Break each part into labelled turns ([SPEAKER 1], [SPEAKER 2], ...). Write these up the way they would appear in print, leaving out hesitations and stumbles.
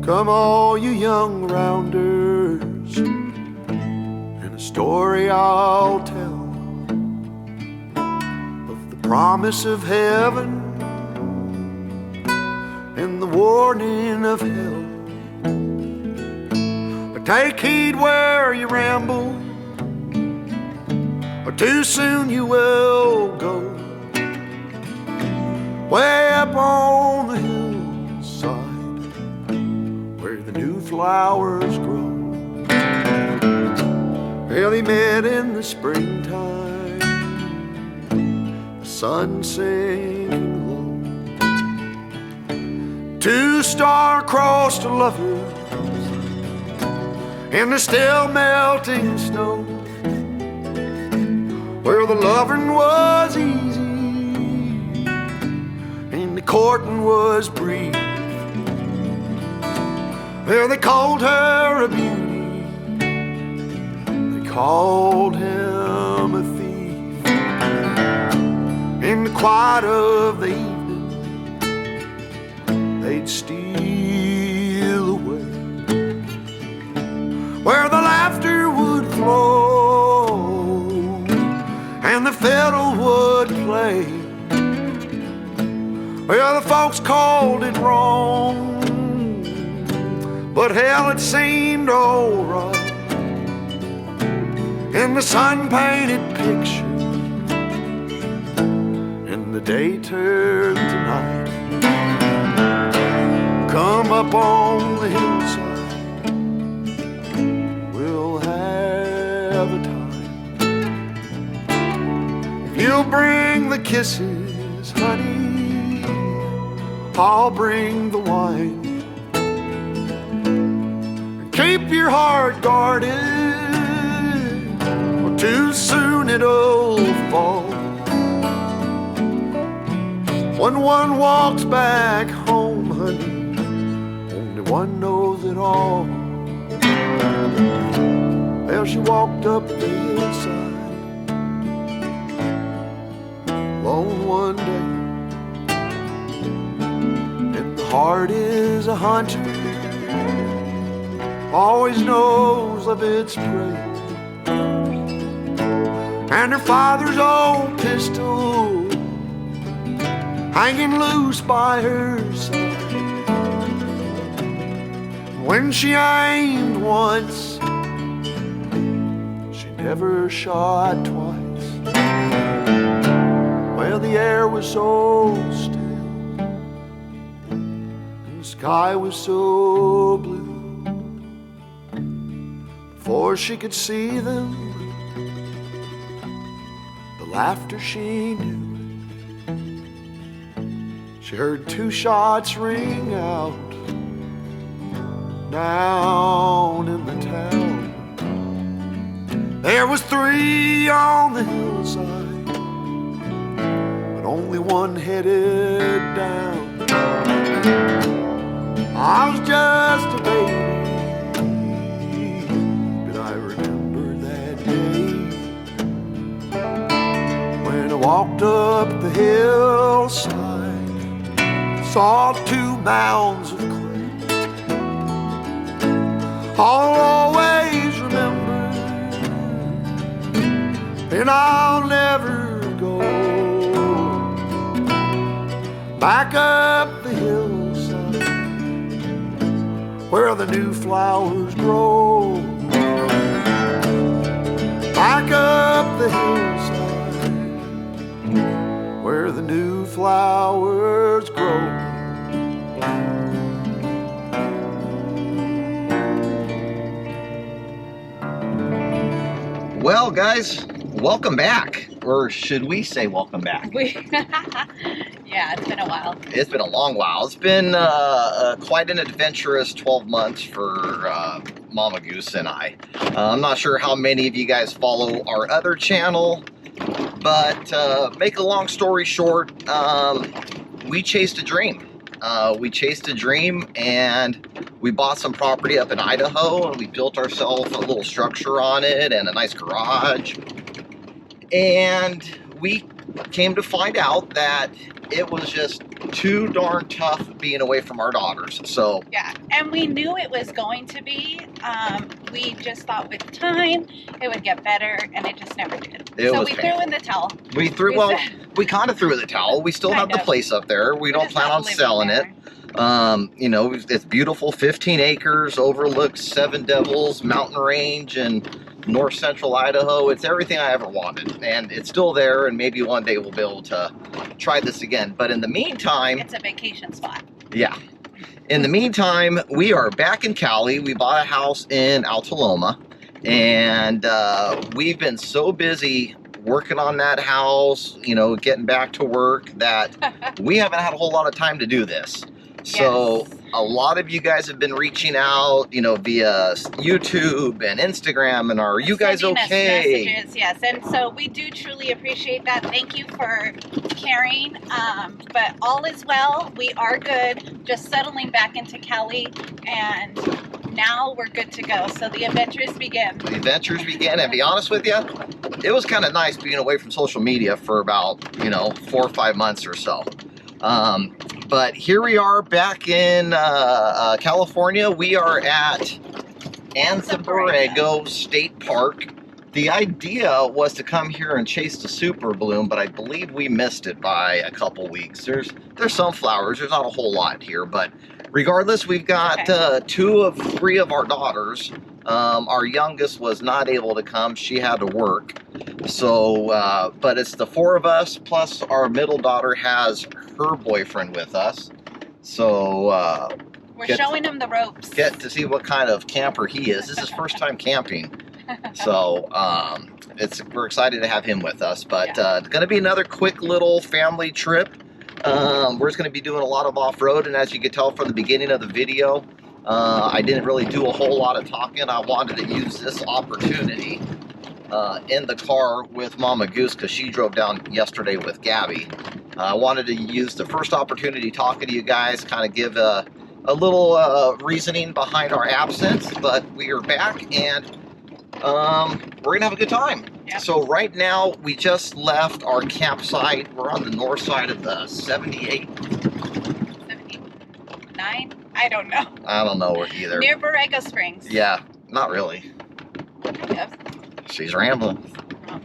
[SPEAKER 1] Come all you young rounders, and a story I'll tell of the promise of heaven and the warning of hell. But take heed where you ramble, or too soon you will go. Way up on the hillside where the new flowers grow. Well, he met in the springtime, the sun sinking low. Two star-crossed lovers in the still melting snow, where the loving was easy and the courting was brief. Well, they called her a beauty, they called him a thief. In the quiet of the evening, they'd steal away, where the laughter would flow and the fiddle would play. Well, the folks called it wrong, but hell, it seemed alright. In the sun-painted picture, and the day turned to night. Come up on the hillside, we'll have a time. If you'll bring the kisses, honey, I'll bring the wine. Keep your heart guarded, or too soon it'll fall. When one walks back home, honey, only one knows it all. Well, she walked up the hillside alone one day, and the heart is a hunter, always knows of its prey. And her father's old pistol hanging loose by her side. When she aimed once, she never shot twice. Well, the air was so still, and the sky was so blue. Before she could see them, the laughter she knew. She heard two shots ring out down in the town. There was three on the hillside, but only one headed down. I was just a baby, walked up the hillside, saw two mounds of clay. I'll always remember, and I'll never go back up the hillside where the new flowers grow. Back up the hillside where the new flowers grow.
[SPEAKER 2] Well, guys, welcome back. Or should we say welcome back?
[SPEAKER 3] Yeah, it's been a while.
[SPEAKER 2] It's been a long while. It's been quite an adventurous 12 months for Mama Goose and I. I'm not sure how many of you guys follow our other channel, but make a long story short, we chased a dream. We chased a dream, and we bought some property up in Idaho, and we built ourselves a little structure on it and a nice garage. And we came to find out that it was just too darn tough being away from our daughters. So
[SPEAKER 3] Yeah, and we knew it was going to be. We just thought with time it would get better, and it just never did. So we threw in the towel.
[SPEAKER 2] We kind of threw in the towel. We still have the place up there. We don't plan on selling it. You know, it's beautiful, 15 acres, overlooks Seven Devils mountain range and north central Idaho. It's everything I ever wanted, and it's still there, and maybe one day we'll be able to try this again. But in the meantime,
[SPEAKER 3] it's a vacation spot.
[SPEAKER 2] Yeah. In the meantime, we are back in Cali. We bought a house in Altaloma, and we've been so busy working on that house, you know, getting back to work, that we haven't had a whole lot of time to do this. So a lot of you guys have been reaching out, you know, via YouTube and Instagram, and are you guys okay?
[SPEAKER 3] Messages, yes, and so we do truly appreciate that. Thank you for caring. But all is well. We are good. Just settling back into Cali, and now we're good to go. So the adventures begin. The
[SPEAKER 2] adventures begin, and to be honest with you, it was kind of nice being away from social media for about, you know, 4 or 5 months or so. But here we are back in California. We are at Anza Borrego State Park. The idea was to come here and chase the super bloom, but I believe we missed it by a couple weeks. There's some flowers. There's not a whole lot here, but regardless, we've got 2 of 3 of our daughters. Our youngest was not able to come. She had to work. So, but it's the 4 of us, plus our middle daughter has her boyfriend with us. So,
[SPEAKER 3] we're showing him the ropes.
[SPEAKER 2] Get to see what kind of camper he is. This is his first time camping. So, we're excited to have him with us. But it's going to be another quick little family trip. We're just going to be doing a lot of off-road, and as you can tell from the beginning of the video, I didn't really do a whole lot of talking. I wanted to use this opportunity in the car with Mama Goose, because she drove down yesterday with Gabby. I wanted to use the first opportunity talking to you guys, kind of give a little reasoning behind our absence, but we are back, and we're gonna have a good time. Yep. So right now, we just left our campsite. We're on the north side of the 78.
[SPEAKER 3] 79? I don't know.
[SPEAKER 2] I don't know either.
[SPEAKER 3] Near Borrego Springs.
[SPEAKER 2] Yeah, not really.
[SPEAKER 3] Kind of.
[SPEAKER 2] She's rambling.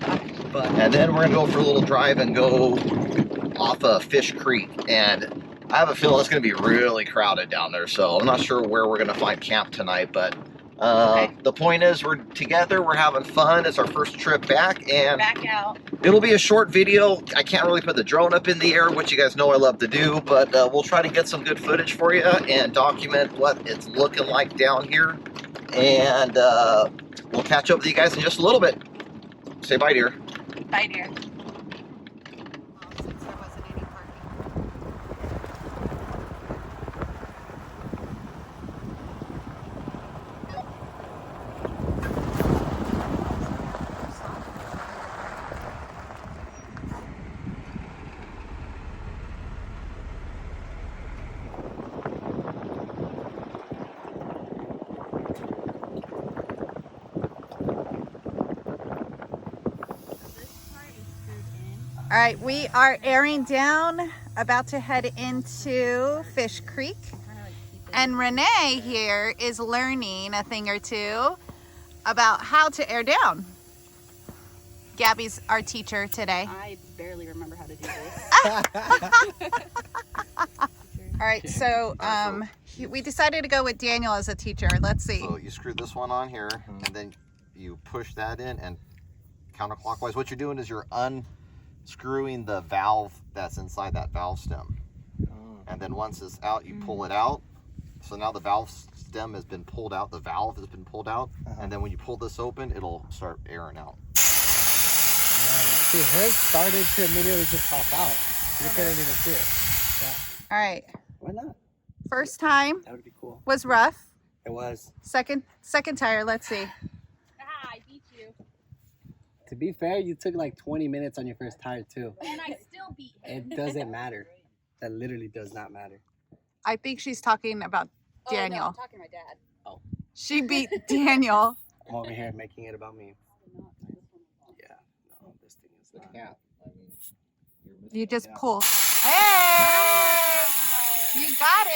[SPEAKER 2] And then we're gonna go for a little drive and go off of Fish Creek, and I have a feeling it's gonna be really crowded down there, so I'm not sure where we're gonna find camp tonight, but the point is we're together, we're having fun. It's our first trip back, and
[SPEAKER 3] back out.
[SPEAKER 2] It'll be a short video. I can't really put the drone up in the air, which you guys know I love to do, but we'll try to get some good footage for you and document what it's looking like down here, and we'll catch up with you guys in just a little bit. Say bye, dear.
[SPEAKER 3] Bye, dear. All right, we are airing down, about to head into Fish Creek. And Renee here is learning a thing or two about how to air down. Gabby's our teacher today.
[SPEAKER 4] I barely remember how to do this.
[SPEAKER 3] All right, so we decided to go with Daniel as a teacher. Let's see.
[SPEAKER 2] So you screw this one on here, and then you push that in, and counterclockwise. What you're doing is you're unscrewing the valve that's inside that valve stem. And then once it's out, you pull it out. So now the valve stem has been pulled out, the valve has been pulled out, and then when you pull this open, it'll start airing out.
[SPEAKER 5] See, hers started to immediately just pop out. You couldn't even see it. Yeah.
[SPEAKER 3] All right.
[SPEAKER 5] Why not?
[SPEAKER 3] First time
[SPEAKER 5] That would be cool.
[SPEAKER 3] was rough.
[SPEAKER 5] It was.
[SPEAKER 3] Second tire, let's see.
[SPEAKER 4] I beat you.
[SPEAKER 5] To be fair, you took like 20 minutes on your first tire too.
[SPEAKER 4] And I still beat him.
[SPEAKER 5] It doesn't matter. That literally does not matter.
[SPEAKER 3] I think she's talking about Daniel.
[SPEAKER 4] Oh, no, I'm talking to my dad.
[SPEAKER 5] Oh.
[SPEAKER 3] She beat Daniel.
[SPEAKER 5] I'm over here making it about me. Yeah. No, this thing is not.
[SPEAKER 3] You just pull. Hey! You got it!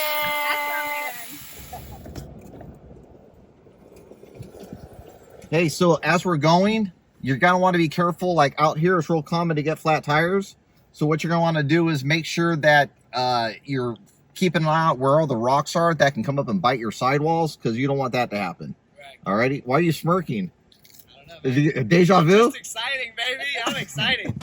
[SPEAKER 2] Hey, so as we're going, you're gonna want to be careful. Like out here, it's real common to get flat tires. So what you're gonna want to do is make sure that you're keeping an eye out where all the rocks are that can come up and bite your sidewalls, because you don't want that to happen. Right. Alrighty. Why are you smirking?
[SPEAKER 5] I don't know.
[SPEAKER 2] Is it a deja vu?
[SPEAKER 5] It's exciting, baby. I'm excited.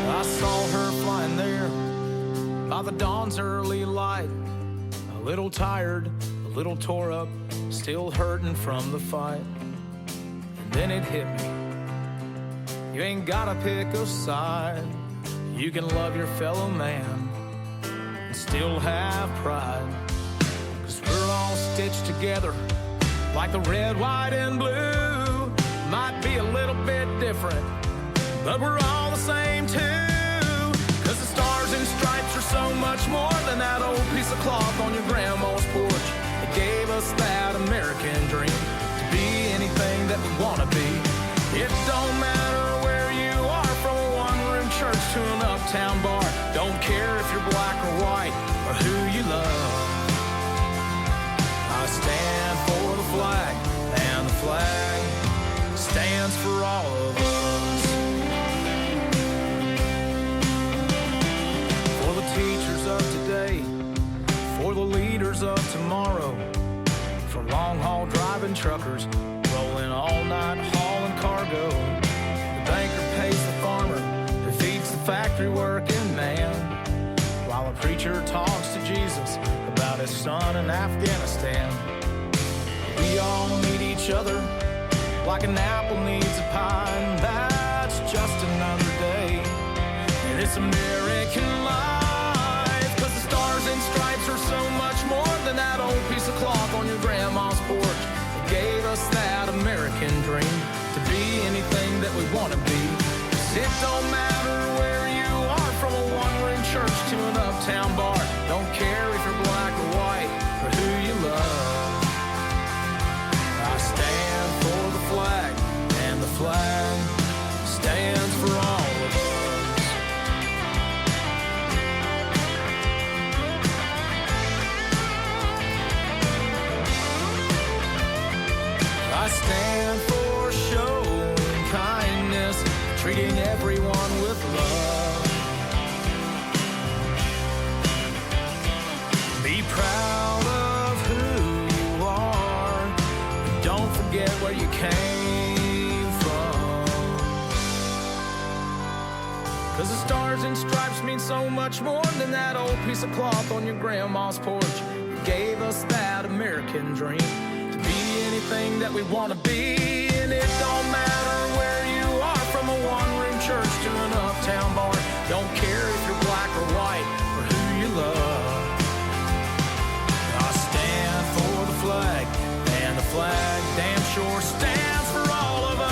[SPEAKER 6] I saw her flying there by the dawn's early light, a little tired, a little tore up, still hurting from the fight. And then it hit me, you ain't gotta pick a side. You can love your fellow man and still have pride, 'cause we're all stitched together like the red, white, and blue. Might be a little bit different, but we're all the same too. 'Cause the stars and stripes are so much more than that old piece of cloth on your grandma's porch. It gave us that American dream, to be anything that we wanna be. It don't matter where you are, from a one-room church to an uptown bar. Don't care if you're black or white or who you love. I stand for the flag, and the flag stands for all of us. For the teachers of today, for the leaders of tomorrow, for long-haul driving truckers, rolling all night hauling cargo. The banker pays the farmer who feeds the factory working man, while a preacher talks to Jesus about his son in Afghanistan. We all need each other like an apple needs a pie, and that's just another day in this American life. 'Cause the stars and stripes are so much more than that old piece of cloth on your grandma's porch. It gave us that American dream, to be anything that we want to be. 'Cause it don't matter where you are, from a one-room church to an uptown bar. Don't care if you're black or white or who you love. I stand for the flag, and the flag stands for all of us. I stand for showing kindness, treating everyone with love. Be proud of who you are, don't forget where you came from. 'Cause the stars and stripes mean so much more than that old piece of cloth on your grandma's porch. It gave us that American dream, to be anything that we want to be. And it don't matter where you are, from a one-room church to an uptown bar. Don't care if you're black or white or who you love. I stand for the flag, and the flag damn sure stands for all of us.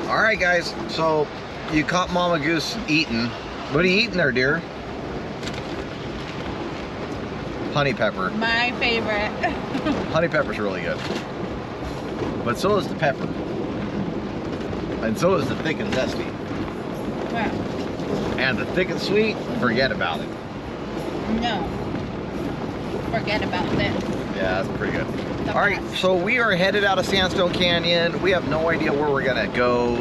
[SPEAKER 2] All right, guys. So you caught Mama Goose eating. What are you eating there, dear? Honey pepper.
[SPEAKER 3] My favorite.
[SPEAKER 2] Honey pepper's really good. But so is the pepper. And so is the thick and zesty.
[SPEAKER 3] Well,
[SPEAKER 2] And the thick and sweet, forget about it.
[SPEAKER 3] no. Forget about this.
[SPEAKER 2] Yeah, that's pretty good.
[SPEAKER 3] The
[SPEAKER 2] All right,
[SPEAKER 3] best.
[SPEAKER 2] so we are headed out of Sandstone Canyon. We have no idea where we're gonna go.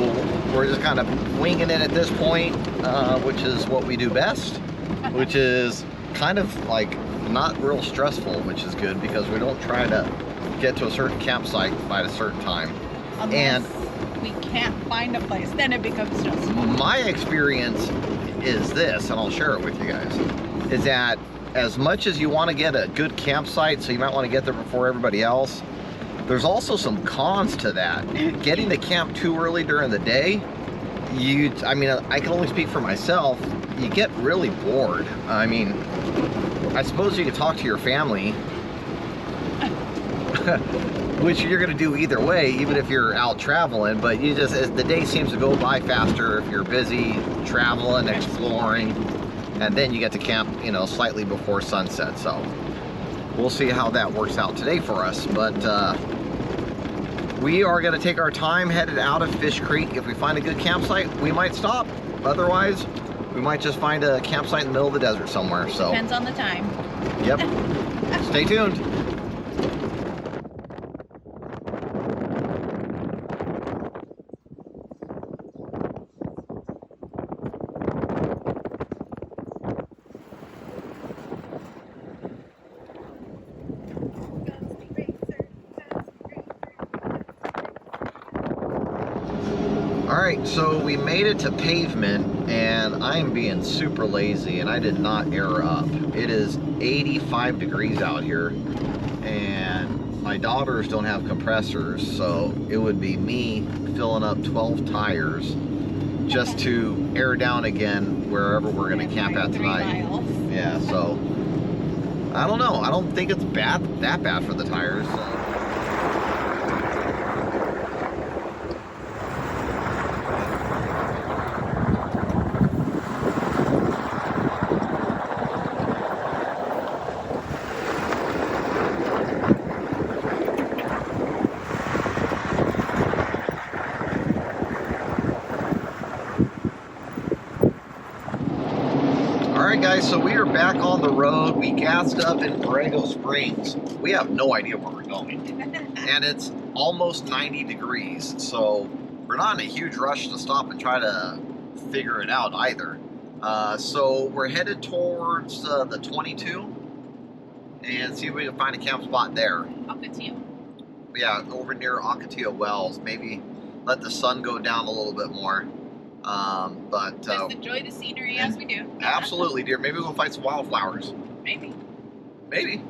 [SPEAKER 2] We're just kind of winging it at this point, which is what we do best, which is kind of like not real stressful, which is good because we don't try to get to a certain campsite by a certain time.
[SPEAKER 3] Unless we can't find a place, then it becomes stressful.
[SPEAKER 2] My experience is this, and I'll share it with you guys, is that as much as you want to get a good campsite, so you might want to get there before everybody else, There's also some cons to that. Getting to camp too early during the day, I mean, I can only speak for myself, you get really bored. I mean, I suppose you could talk to your family, which you're gonna do either way, even if you're out traveling, but you just, as the day seems to go by faster if you're busy traveling, exploring, and then you get to camp, you know, slightly before sunset. So we'll see how that works out today for us. But we are gonna take our time headed out of Fish Creek. If we find a good campsite, we might stop. Otherwise, we might just find a campsite in the middle of the desert somewhere. So
[SPEAKER 3] Depends on the time.
[SPEAKER 2] yep. Stay tuned. Alright, so we made it to pavement, and I am being super lazy, and I did not air up. It is 85 degrees out here, and my daughters don't have compressors, so it would be me filling up 12 tires just to air down again wherever we're going to camp at tonight. Yeah, so I don't know. I don't think it's that bad for the tires. Alright guys, so we are back on the road. We gassed up in Borrego Springs. We have no idea where we're going. And it's almost 90 degrees, so we're not in a huge rush to stop and try to figure it out either. So we're headed towards the 22 and see if we can find a camp spot there.
[SPEAKER 3] Ocotillo.
[SPEAKER 2] Yeah, over near Ocotillo Wells. Maybe let the sun go down a little bit more.
[SPEAKER 3] Just enjoy the scenery as we do.
[SPEAKER 2] Absolutely, dear. Maybe we'll find some wildflowers.
[SPEAKER 3] Maybe.
[SPEAKER 2] Maybe.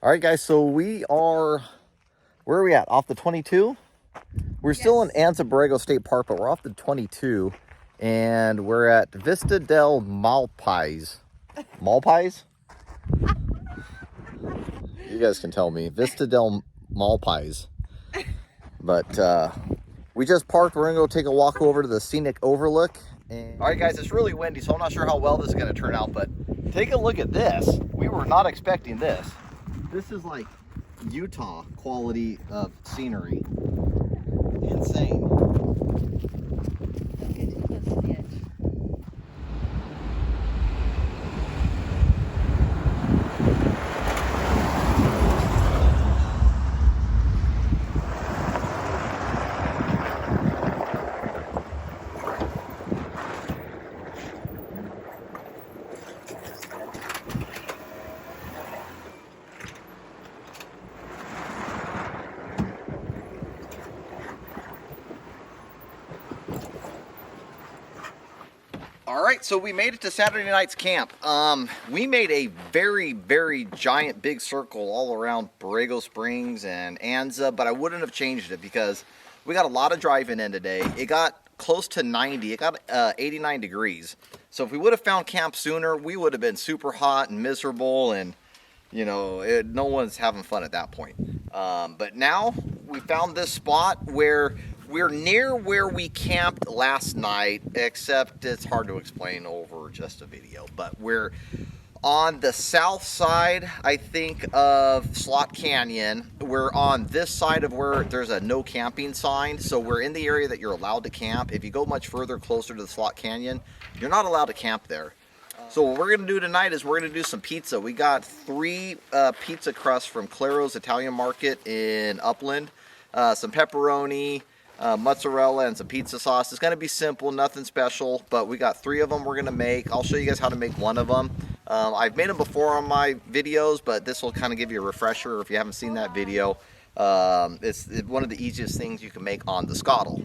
[SPEAKER 2] All right, guys, so we are, where are we at? Off the 22? We're still in Anza Borrego State Park, but we're off the 22, and we're at Vista del Malpais. Malpais? You guys can tell me. Vista del Malpais. But we just parked. We're going to go take a walk over to the Scenic overlook. And... All right, guys, it's really windy, so I'm not sure how well this is going to turn out, but take a look at this. We were not expecting this. This is like Utah quality of scenery. Insane. All right, so we made it to Saturday night's camp. We made a very, very giant big circle all around Borrego Springs and Anza, but I wouldn't have changed it because we got a lot of driving in today. It got close to 90. It got 89 degrees. So if we would have found camp sooner, we would have been super hot and miserable, and you know, no one's having fun at that point. But now we found this spot where we're near where we camped last night, except it's hard to explain over just a video. But we're on the south side, I think, of Slot Canyon. We're on this side of where there's a no camping sign. So we're in the area that you're allowed to camp. If you go much further closer to the Slot Canyon, you're not allowed to camp there. So what we're going to do tonight is we're going to do some pizza. We got 3 pizza crusts from Claro's Italian Market in Upland. Some pepperoni, mozzarella, and some pizza sauce. It's gonna be simple, nothing special, but we got 3 of them we're gonna make. I'll show you guys how to make one of them. I've made them before on my videos, but this will kind of give you a refresher if you haven't seen that video. It's one of the easiest things you can make on the scottle.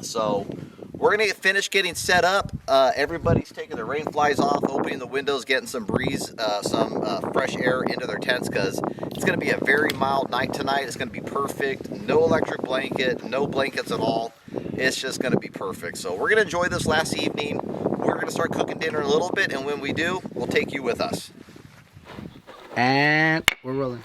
[SPEAKER 2] So we're gonna get finished getting set up. Everybody's taking their rain flies off, opening the windows, getting some breeze, some fresh air into their tents, because it's gonna be a very mild night tonight. It's gonna be perfect. No electric blanket, no blankets at all. It's just gonna be perfect. So we're gonna enjoy this last evening. We're gonna start cooking dinner in a little bit, and when we do, we'll take you with us.
[SPEAKER 5] And we're rolling.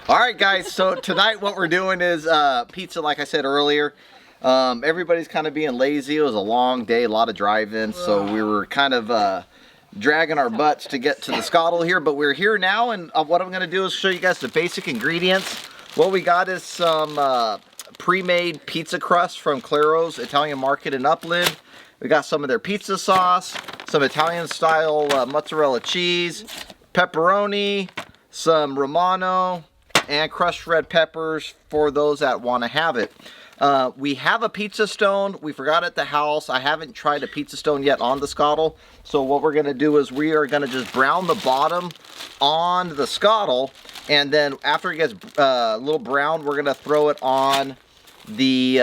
[SPEAKER 2] All right, guys, so tonight what we're doing is pizza, like I said earlier. Everybody's kind of being lazy. It was a long day, a lot of driving, so we were kind of dragging our butts to get to the scottle here, but we're here now, and what I'm going to do is show you guys the basic ingredients. What we got is some pre-made pizza crust from Claro's Italian Market in Upland. We got some of their pizza sauce, some Italian-style mozzarella cheese, pepperoni, some Romano, and crushed red peppers for those that want to have it. We have a pizza stone. We forgot at the house. I haven't tried a pizza stone yet on the scottle. So what we're going to do is we are going to just brown the bottom on the scottle. And then after it gets a little brown, we're going to throw it on the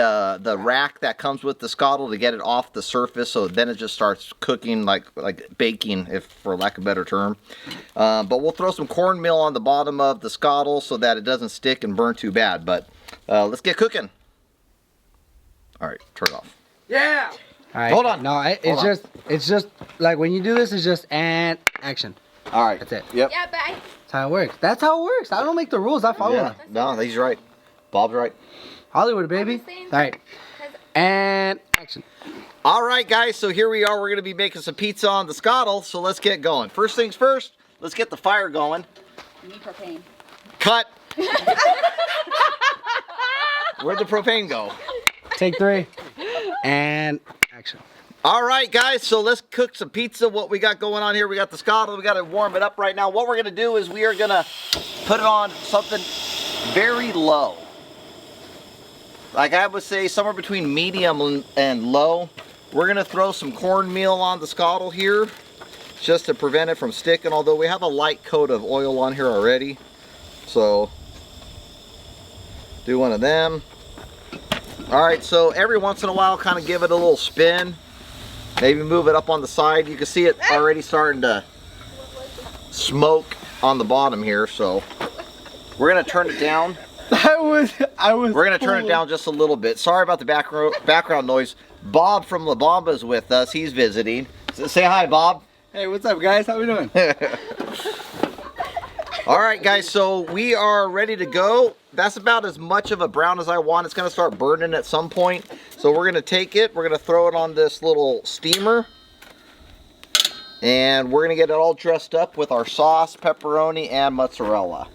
[SPEAKER 2] rack that comes with the scottle to get it off the surface. So then it just starts cooking like baking, if for lack of a better term. But we'll throw some cornmeal on the bottom of the scottle so that it doesn't stick and burn too bad. But let's get cooking. All right, turn it off.
[SPEAKER 5] Yeah. All right.
[SPEAKER 2] Hold on.
[SPEAKER 5] No, it's just like when you do this, it's just and action.
[SPEAKER 2] All right.
[SPEAKER 5] That's it.
[SPEAKER 2] Yep.
[SPEAKER 4] Yeah, bye.
[SPEAKER 5] That's how it works. That's how it works. I don't make the rules. I follow them.
[SPEAKER 2] No, he's right. Bob's right.
[SPEAKER 5] Hollywood, baby. All right. And action.
[SPEAKER 2] All right, guys. So here we are. We're going to be making some pizza on the scottle. So let's get going. First things first. Let's get the fire going.
[SPEAKER 4] You need propane.
[SPEAKER 2] Cut. Where'd the propane go?
[SPEAKER 5] Take 3. And action.
[SPEAKER 2] All right, guys. So let's cook some pizza. What we got going on here? We got the scottle. We got to warm it up right now. What we're going to do is we are going to put it on something very low. Like I would say somewhere between medium and low. We're going to throw some cornmeal on the scottle here just to prevent it from sticking, although we have a light coat of oil on here already. So do one of them. All right, so every once in a while kind of give it a little spin. Maybe move it up on the side. You can see it already starting to smoke on the bottom here, so we're going to turn it down. We're going to turn it down just a little bit. Sorry about the background noise. Bob from La Bamba is with us. He's visiting. Say hi, Bob.
[SPEAKER 5] Hey, what's up, guys? How we doing?
[SPEAKER 2] All right, guys, so we are ready to go. That's about as much of a brown as I want. It's going to start burning at some point. So we're going to take it. We're going to throw it on this little steamer. And we're going to get it all dressed up with our sauce, pepperoni, and mozzarella.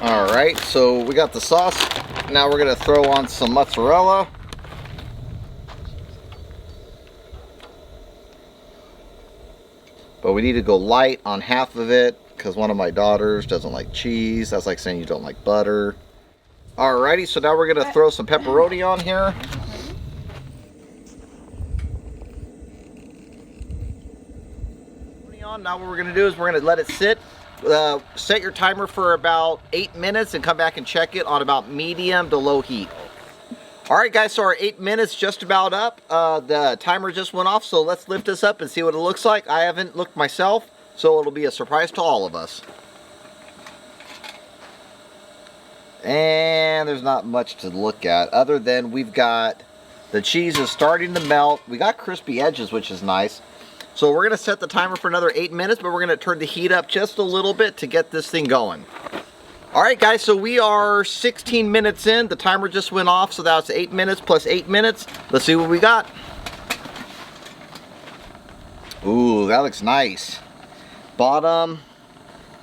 [SPEAKER 2] All right, so we got the sauce. Now we're gonna throw on some mozzarella. But we need to go light on half of it because one of my daughters doesn't like cheese. That's like saying you don't like butter. Alrighty, so now we're gonna throw some pepperoni on here. Now what we're gonna do is we're gonna let it sit. Set your timer for about 8 minutes and come back and check it on about medium to low heat. All right, guys, so our 8 minutes just about up. The timer just went off, so let's lift this up and see what it looks like. I haven't looked myself, so it'll be a surprise to all of us. And there's not much to look at other than we've got the cheese is starting to melt. We got crispy edges, which is nice. So we're going to set the timer for another 8 minutes, but we're going to turn the heat up just a little bit to get this thing going. All right, guys, so we are 16 minutes in. The timer just went off, so that's 8 minutes plus 8 minutes. Let's see what we got. Ooh, that looks nice. Bottom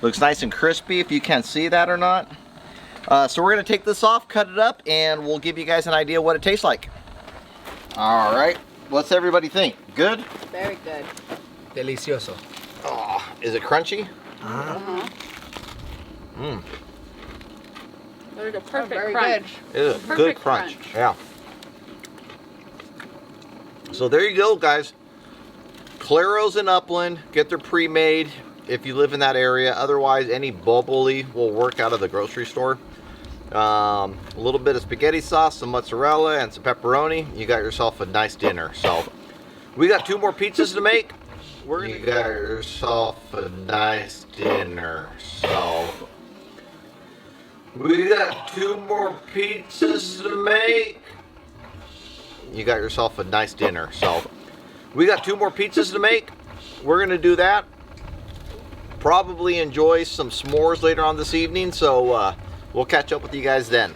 [SPEAKER 2] looks nice and crispy, if you can see that or not. So we're going to take this off, cut it up, and we'll give you guys an idea what it tastes like. All right, What's everybody think? Good?
[SPEAKER 4] Very good.
[SPEAKER 5] Delicioso.
[SPEAKER 2] Oh, is it crunchy?
[SPEAKER 4] There's a perfect
[SPEAKER 3] very
[SPEAKER 4] crunch.
[SPEAKER 2] It is a good
[SPEAKER 4] Perfect
[SPEAKER 2] crunch.
[SPEAKER 4] crunch.
[SPEAKER 2] Yeah. So there you go, guys. Claros in Upland, get their pre-made if you live in that area. Otherwise, any bubbly will work out of the grocery store. A little bit of spaghetti sauce, some mozzarella, and some pepperoni. You got yourself a nice dinner. So we got 2 more pizzas to make. You got yourself a nice dinner. So we got 2 more pizzas to make. You got yourself a nice dinner. So we got 2 more pizzas to make. We're gonna do that. Probably enjoy some s'mores later on this evening. So we'll catch up with you guys then.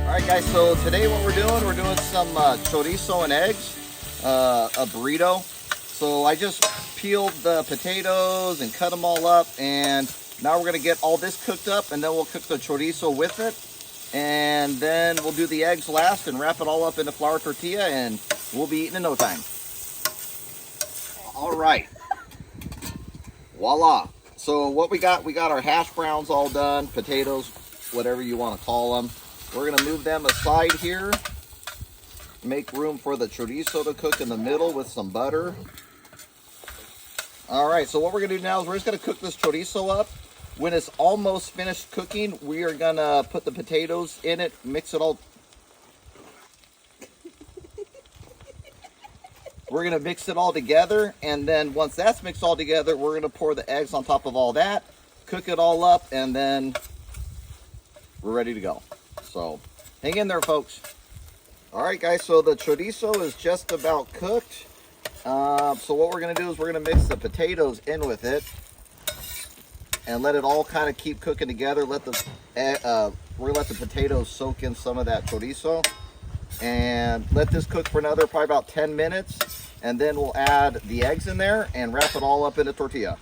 [SPEAKER 2] Alright guys, so today what we're doing some chorizo and eggs, a burrito. So I just peeled the potatoes and cut them all up, and now we're going to get all this cooked up, and then we'll cook the chorizo with it. And then we'll do the eggs last and wrap it all up in a flour tortilla, and we'll be eating in no time. Alright. Voila. So what we got our hash browns all done, potatoes, whatever you want to call them. We're going to move them aside here. Make room for the chorizo to cook in the middle with some butter. Alright, so what we're going to do now is we're just going to cook this chorizo up. When it's almost finished cooking, we are going to put the potatoes in it, mix it all. We're going to mix it all together, and then once that's mixed all together, we're going to pour the eggs on top of all that, cook it all up, and then we're ready to go. So hang in there, folks. All right, guys, so the chorizo is just about cooked. So what we're going to do is we're going to mix the potatoes in with it and let it all kind of keep cooking together. We're going to let the potatoes soak in some of that chorizo and let this cook for another probably about 10 minutes. And then we'll add the eggs in there and wrap it all up in a tortilla.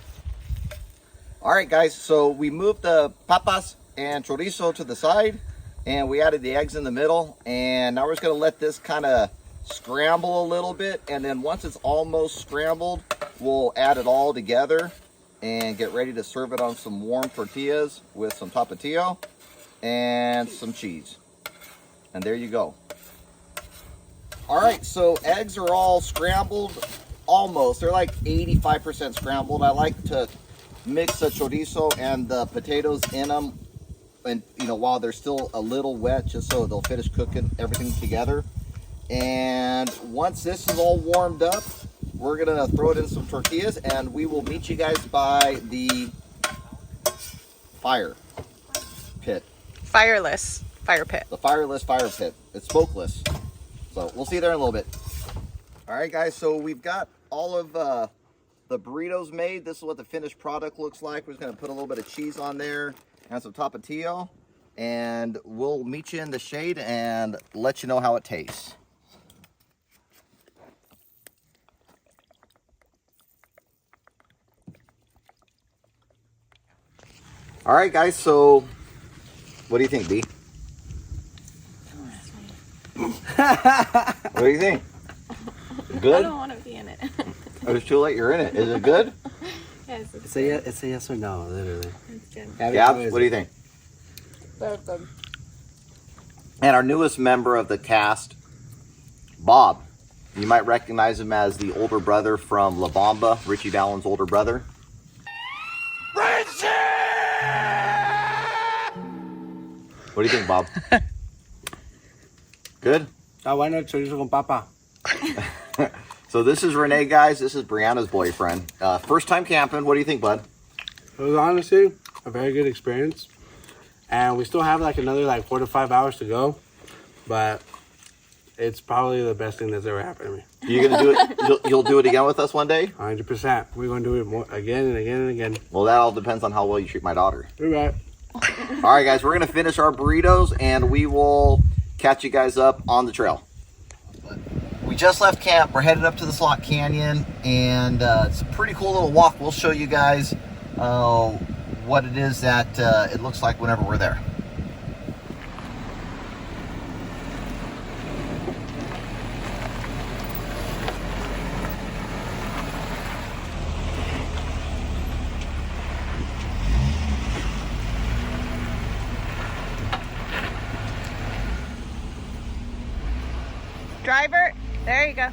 [SPEAKER 2] All right, guys, so we moved the papas and chorizo to the side, and we added the eggs in the middle, and now we're just going to let this kind of scramble a little bit, and then once it's almost scrambled, we'll add it all together and get ready to serve it on some warm tortillas with some tapatio and some cheese. And there you go. All right, so eggs are all scrambled, almost. They're like 85% scrambled. I like to mix the chorizo and the potatoes in them, and while they're still a little wet, just so they'll finish cooking everything together. And once this is all warmed up, we're gonna throw it in some tortillas, and we will meet you guys by the fire pit.
[SPEAKER 3] Fireless fire pit.
[SPEAKER 2] The fireless fire pit. It's smokeless. So we'll see you there in a little bit. All right, guys, so we've got all of the burritos made. This is what the finished product looks like. We're just gonna put a little bit of cheese on there and some tapatio, and we'll meet you in the shade and let you know how it tastes. All right, guys, so what do you think, B? What do you think? Good?
[SPEAKER 4] I don't want to be in it.
[SPEAKER 2] Oh, it's too late, you're in it. Is it good?
[SPEAKER 4] Yes,
[SPEAKER 5] It's a yes or no, literally.
[SPEAKER 4] it's good.
[SPEAKER 2] Yeah, what do you think?
[SPEAKER 4] Very good.
[SPEAKER 2] And our newest member of the cast, Bob. You might recognize him as the older brother from La Bamba, Richie Valens' older brother. Richie! What do you think, Bob? Good?
[SPEAKER 5] Está bueno el chorizo con papa.
[SPEAKER 2] So this is Renee, guys. This is Brianna's boyfriend. First time camping. What do you think, bud?
[SPEAKER 5] It was honestly a very good experience. And we still have like another 4 to 5 hours to go. But it's probably the best thing that's ever happened to me.
[SPEAKER 2] You gonna do it? You'll do it again with us one day?
[SPEAKER 5] 100%. We're going to do it more, again and again and again.
[SPEAKER 2] Well, that all depends on how well you treat my daughter.
[SPEAKER 5] You're right.
[SPEAKER 2] All right, guys. We're gonna finish our burritos, and we will catch you guys up on the trail. We just left camp. We're headed up to the Slot Canyon, and it's a pretty cool little walk. We'll show you guys what it is that it looks like whenever we're there.
[SPEAKER 3] Driver, there you go.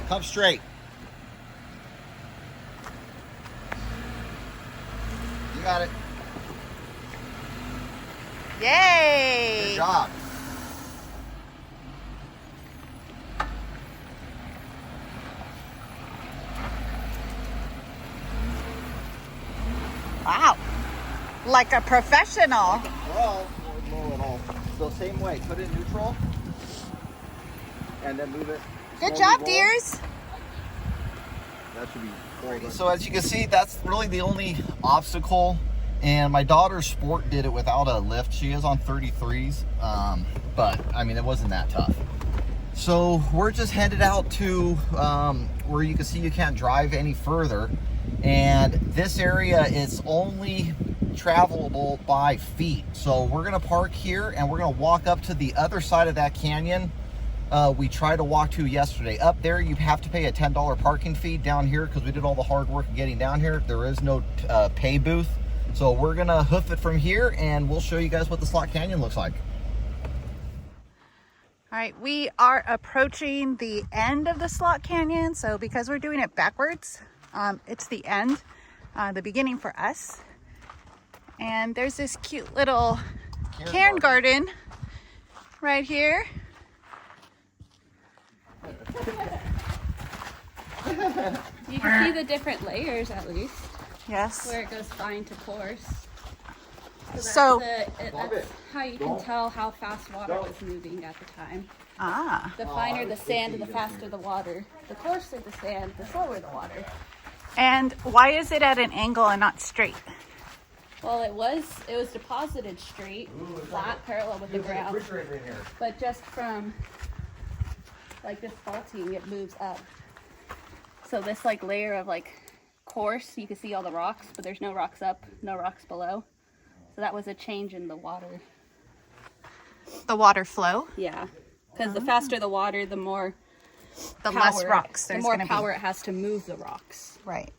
[SPEAKER 2] Come straight. You got it.
[SPEAKER 3] Yay!
[SPEAKER 2] Good job.
[SPEAKER 3] Wow. Like a professional.
[SPEAKER 2] Well, low at all. So same way. Put it in neutral, and then move it.
[SPEAKER 3] Good
[SPEAKER 2] slowly
[SPEAKER 3] job,
[SPEAKER 2] roll.
[SPEAKER 3] dears.
[SPEAKER 2] That should be cool. So as you can see, that's really the only obstacle. And my daughter's sport did it without a lift. She is on 33s, but I mean, it wasn't that tough. So we're just headed out to where you can see you can't drive any further. And this area is only travelable by feet. So we're gonna park here and we're gonna walk up to the other side of that canyon we tried to walk to yesterday. Up there you have to pay a $10 parking fee. Down here, because we did all the hard work of getting down here, there is no pay booth. So we're gonna hoof it from here and we'll show you guys what the Slot Canyon looks like.
[SPEAKER 3] All right, we are approaching the end of the Slot Canyon. So because we're doing it backwards, it's the end, the beginning for us. And there's this cute little cairn garden right here.
[SPEAKER 4] You can see the different layers at least,
[SPEAKER 3] Yes.
[SPEAKER 4] where it goes fine to coarse.
[SPEAKER 3] So,
[SPEAKER 4] That's how you can tell how fast water was moving at the time.
[SPEAKER 3] ah,
[SPEAKER 4] The finer the sand, the faster the water. The coarser the sand, the slower the water.
[SPEAKER 3] and why is it at an angle and not straight?
[SPEAKER 4] Well, it was deposited straight, flat, parallel with the ground. But just from like this faulting, it moves up. So this layer of coarse, you can see all the rocks, but there's no rocks up, no rocks below. So that was a change in the water.
[SPEAKER 3] The water flow?
[SPEAKER 4] Yeah, because the faster the water, the more
[SPEAKER 3] The
[SPEAKER 4] power,
[SPEAKER 3] less rocks
[SPEAKER 4] the
[SPEAKER 3] there's
[SPEAKER 4] more
[SPEAKER 3] gonna
[SPEAKER 4] power it has to move the rocks.
[SPEAKER 3] be. Right.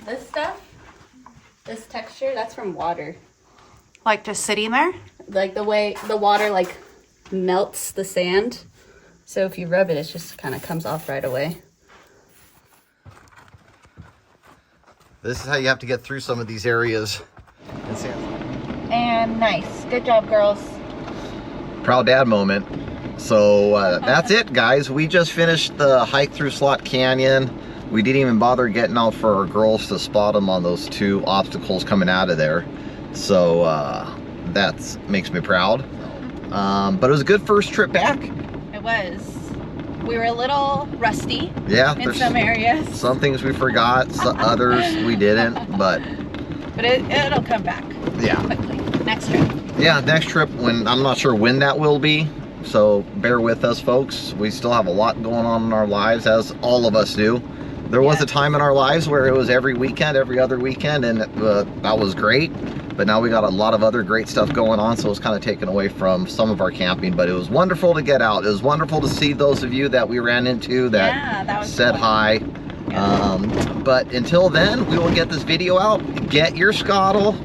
[SPEAKER 4] This stuff, this texture, that's from water.
[SPEAKER 3] Like just sitting there?
[SPEAKER 4] Like the way the water melts the sand. So if you rub it, it just kind of comes off right away.
[SPEAKER 2] This is how you have to get through some of these areas.
[SPEAKER 3] And nice. Good job, girls.
[SPEAKER 2] Proud dad moment. So that's it, guys. We just finished the hike through Slot Canyon. We didn't even bother getting out for our girls to spot them on those two obstacles coming out of there. So that makes me proud. But it was a good first trip back.
[SPEAKER 3] It was. We were a little rusty
[SPEAKER 2] Yeah,
[SPEAKER 3] in
[SPEAKER 2] there's
[SPEAKER 3] some areas,
[SPEAKER 2] some things we forgot, some others we didn't, but
[SPEAKER 3] it'll come back
[SPEAKER 2] yeah.
[SPEAKER 3] quickly. Next trip.
[SPEAKER 2] Yeah, next trip, when I'm not sure when that will be, so bear with us, folks. We still have a lot going on in our lives, as all of us do. There was a time in our lives where it was every weekend, every other weekend, and that was great. But now we got a lot of other great stuff going on, so it's kind of taken away from some of our camping. But it was wonderful to get out. It was wonderful to see those of you that we ran into that said hi. But until then, we will get this video out. Get your scottle.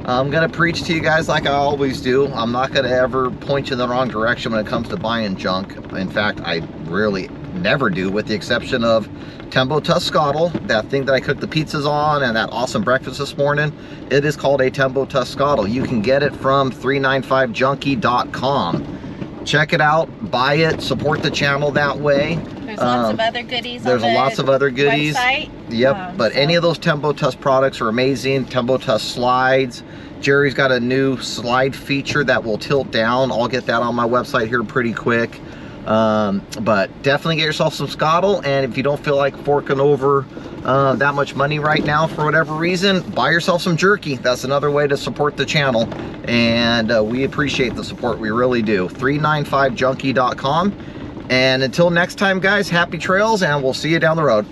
[SPEAKER 2] I'm gonna preach to you guys like I always do. I'm not gonna ever point you in the wrong direction when it comes to buying junk. In fact, I really never do, with the exception of Tembo Tusk Scottle, that thing that I cooked the pizzas on and that awesome breakfast this morning. It is called a Tembo Tusk Scottle. You can get it from 395junkie.com. Check it out, buy it, support the channel that way.
[SPEAKER 3] There's lots of other goodies.
[SPEAKER 2] There's lots of other goodies.
[SPEAKER 3] Website.
[SPEAKER 2] Yep, but any of those Tembo Tusk products are amazing. Tembo Tusk slides. Jerry's got a new slide feature that will tilt down. I'll get that on my website here pretty quick. But definitely get yourself some scottle, and if you don't feel like forking over that much money right now for whatever reason, buy yourself some jerky. That's another way to support the channel, and we appreciate the support. We really do. 395junkie.com. And until next time, guys, happy trails, and we'll see you down the road.